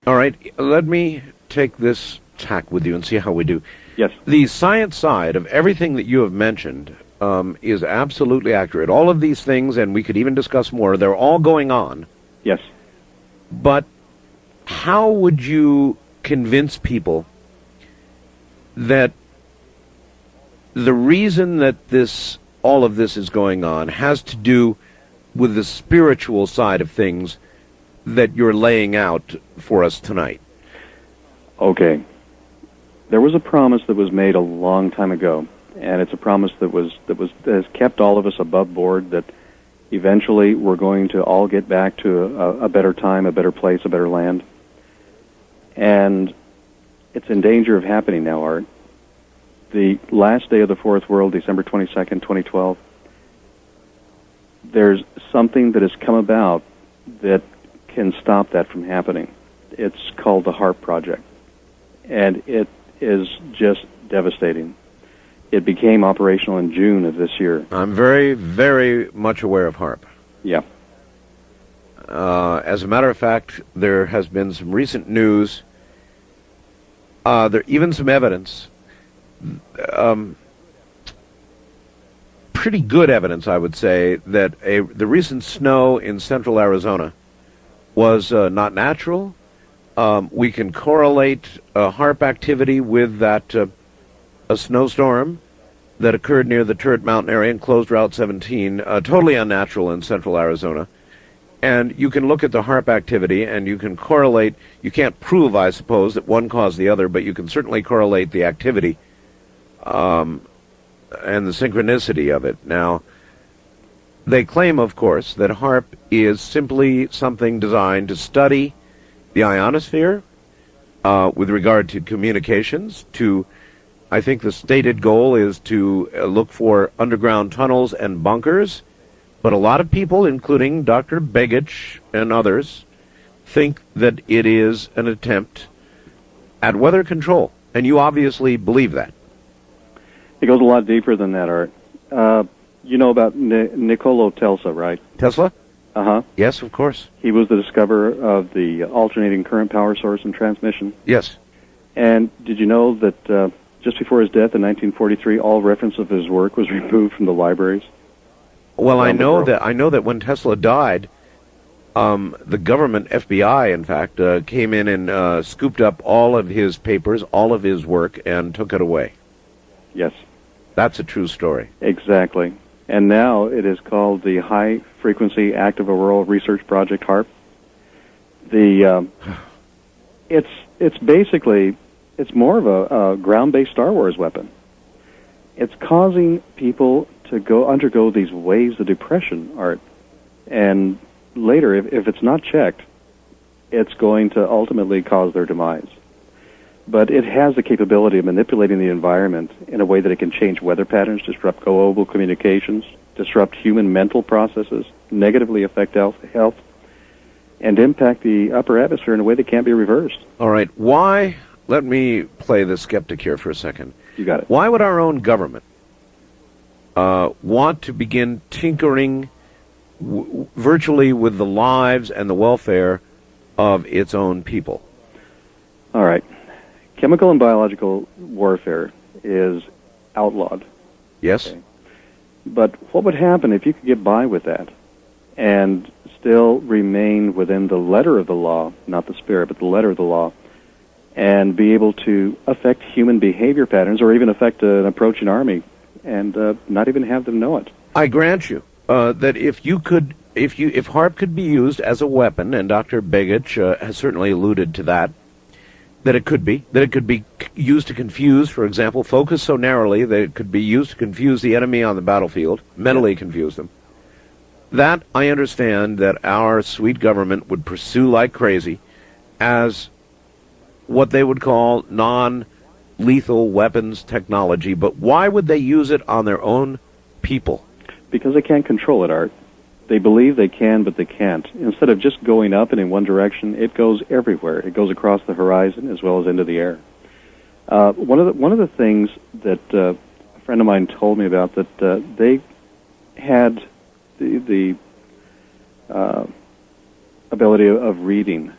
All right, let me take this tack with you and see how we do. Yes. The science side of everything that you have mentioned is absolutely accurate. All of these things, and we could even discuss more, they're all going on. Yes. But how would you convince people that the reason that all of this is going on has to do with the spiritual side of things that you're laying out for us tonight? Okay. There was a promise that was made a long time ago, and it's a promise that has kept all of us above board, that eventually we're going to all get back to a better time, a better place, a better land. And it's in danger of happening now, Art. The last day of the Fourth World, December 22nd, 2012, there's something that has come about that can stop that from happening. It's called the HAARP project, and it is just devastating. It became operational in June of this year. I'm very, very much aware of HAARP. Yeah. As a matter of fact, there has been some recent news, even some evidence, pretty good evidence, I would say, that the recent snow in central Arizona was not natural. We can correlate HAARP activity with that a snowstorm that occurred near the Turret Mountain area and closed Route 17, totally unnatural in central Arizona. And you can look at the HAARP activity and you can correlate. You can't prove, I suppose, that one caused the other, but you can certainly correlate the activity and the synchronicity of it. Now, they claim, of course, that HAARP is simply something designed to study the ionosphere with regard to communications. I think the stated goal is to look for underground tunnels and bunkers. But a lot of people, including Dr. Begich and others, think that it is an attempt at weather control. And you obviously believe that. It goes a lot deeper than that, Art. You know about Nikola Tesla, right? Tesla? Uh-huh. Yes, of course. He was the discoverer of the alternating current power source and transmission. Yes. And did you know that just before his death in 1943, all reference of his work was removed from the libraries? Well, I know that when Tesla died, the government, FBI, in fact, came in and scooped up all of his papers, all of his work, and took it away. Yes. That's a true story. Exactly. And now it is called the High Frequency Active Auroral Research Project, HAARP. It's basically, it's more of a ground-based Star Wars weapon. It's causing people to undergo these waves of depression, Art. And later, if it's not checked, it's going to ultimately cause their demise. But it has the capability of manipulating the environment in a way that it can change weather patterns, disrupt global communications, disrupt human mental processes, negatively affect health, and impact the upper atmosphere in a way that can't be reversed. All right. Why? Let me play the skeptic here for a second. You got it. Why would our own government want to begin tinkering virtually with the lives and the welfare of its own people? All right. Chemical and biological warfare is outlawed. Yes. Okay. But what would happen if you could get by with that and still remain within the letter of the law, not the spirit, but the letter of the law, and be able to affect human behavior patterns or even affect an approaching army and not even have them know it? I grant you that if HAARP could be used as a weapon, and Dr. Begich has certainly alluded to that it could be used to confuse, for example, focus so narrowly that it could be used to confuse the enemy on the battlefield, mentally confuse them. That I understand that our sweet government would pursue like crazy as what they would call non-lethal weapons technology. But why would they use it on their own people? Because they can't control it, Art. They believe they can, but they can't. Instead of just going up and in one direction, it goes everywhere. It goes across the horizon as well as into the air. One of the things that a friend of mine told me about, that they had the ability of reading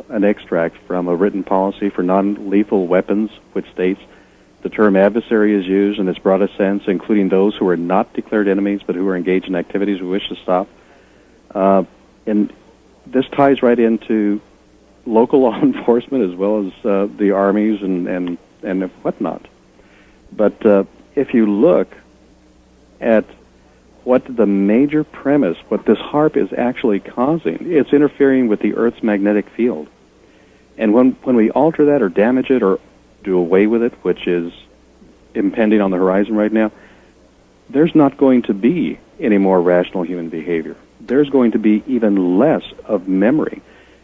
an extract from a written policy for non-lethal weapons, which states the term adversary is used in its broadest sense, including those who are not declared enemies but who are engaged in activities we wish to stop. And this ties right into local law enforcement as well as the armies and whatnot. But if you look at what the major premise, what this HAARP is actually causing, it's interfering with the Earth's magnetic field. And when we alter that or damage it or do away with it, which is impending on the horizon right now, there's not going to be any more rational human behavior. There's going to be even less of memory.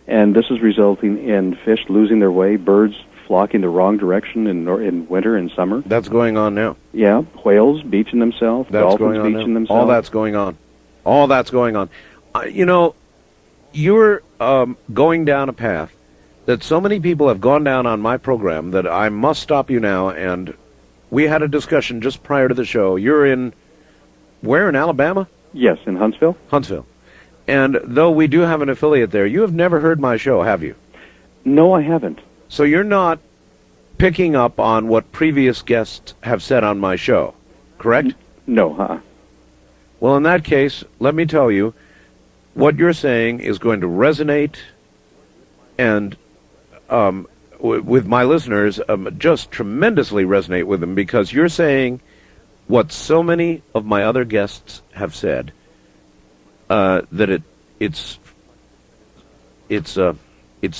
And this is resulting in fish losing their way, birds flocking the wrong direction in winter and summer. That's going on now. Yeah, whales beaching themselves, dolphins beaching themselves. All that's going on. All that's going on. You know, you're going down a path that so many people have gone down on my program that I must stop you now. And we had a discussion just prior to the show. You're in, where, in Alabama? Yes, in Huntsville. Huntsville. And though we do have an affiliate there, you have never heard my show, have you? No, I haven't. So you're not picking up on what previous guests have said on my show, correct? No, Well, in that case, let me tell you, what you're saying is going to resonate and with my listeners, just tremendously resonate with them, because you're saying what so many of my other guests have said, that it's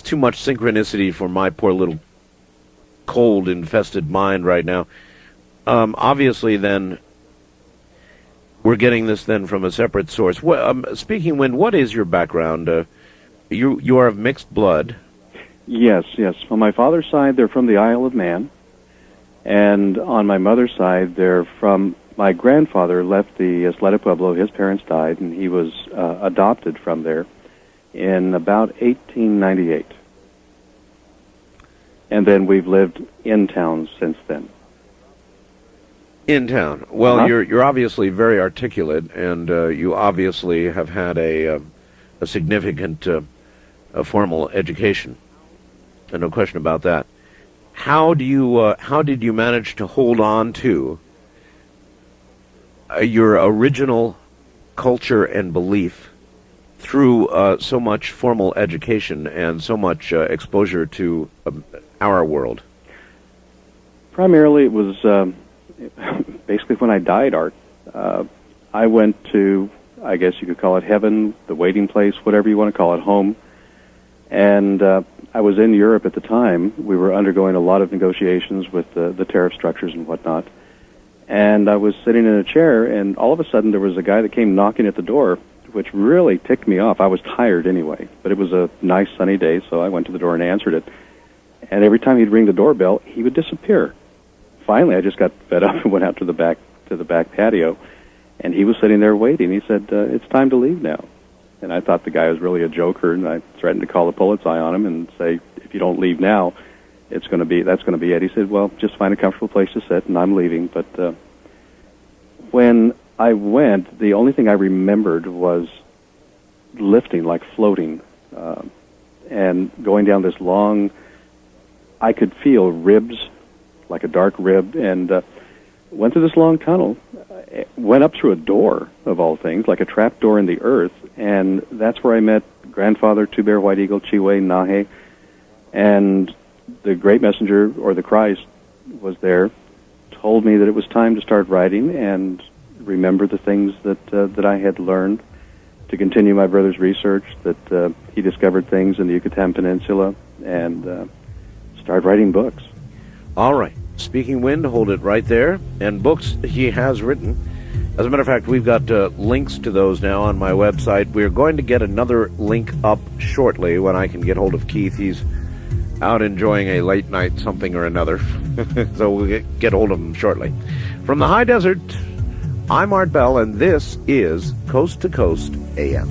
too much synchronicity for my poor little cold-infested mind right now. Obviously, then, we're getting this then from a separate source. Speaking when, what is your background? You are of mixed blood. Yes. On my father's side, they're from the Isle of Man. And on my mother's side, they're from... My grandfather left the Isla de Pueblo. His parents died, and he was adopted from there in about 1898. And then we've lived in town since then. In town. Well, you're obviously very articulate, and you obviously have had a significant formal education. No question about that. How did you manage to hold on to your original culture and belief through so much formal education and so much exposure to our world? Primarily, it was basically when I died, Art. I went to, I guess you could call it heaven, the waiting place, whatever you want to call it, home. And I was in Europe at the time. We were undergoing a lot of negotiations with the tariff structures and whatnot. And I was sitting in a chair, and all of a sudden there was a guy that came knocking at the door, which really ticked me off. I was tired anyway, but it was a nice sunny day, so I went to the door and answered it. And every time he'd ring the doorbell, he would disappear. Finally, I just got fed up and went out to the back patio, and he was sitting there waiting. He said, "It's time to leave now." And I thought the guy was really a joker, and I threatened to call the police eye on him and say, "If you don't leave now, that's going to be it." He said, "Well, just find a comfortable place to sit, and I'm leaving." But when I went, the only thing I remembered was lifting, like floating, and going down this long, I could feel ribs, like a dark rib, and went through this long tunnel, went up through a door, of all things, like a trap door in the earth, and that's where I met grandfather, Two-Bear White Eagle, Chiwe, Nahe, and the great messenger, or the Christ, was there, told me that it was time to start writing and remember the things that I had learned, to continue my brother's research, that he discovered things in the Yucatan Peninsula, and start writing books. All right. Speaking Wind, hold it right there. And books he has written. As a matter of fact, we've got links to those now on my website. We're going to get another link up shortly when I can get hold of Keith. He's out enjoying a late night something or another. So we'll get hold of him shortly. From the high desert, I'm Art Bell, and this is Coast to Coast AM.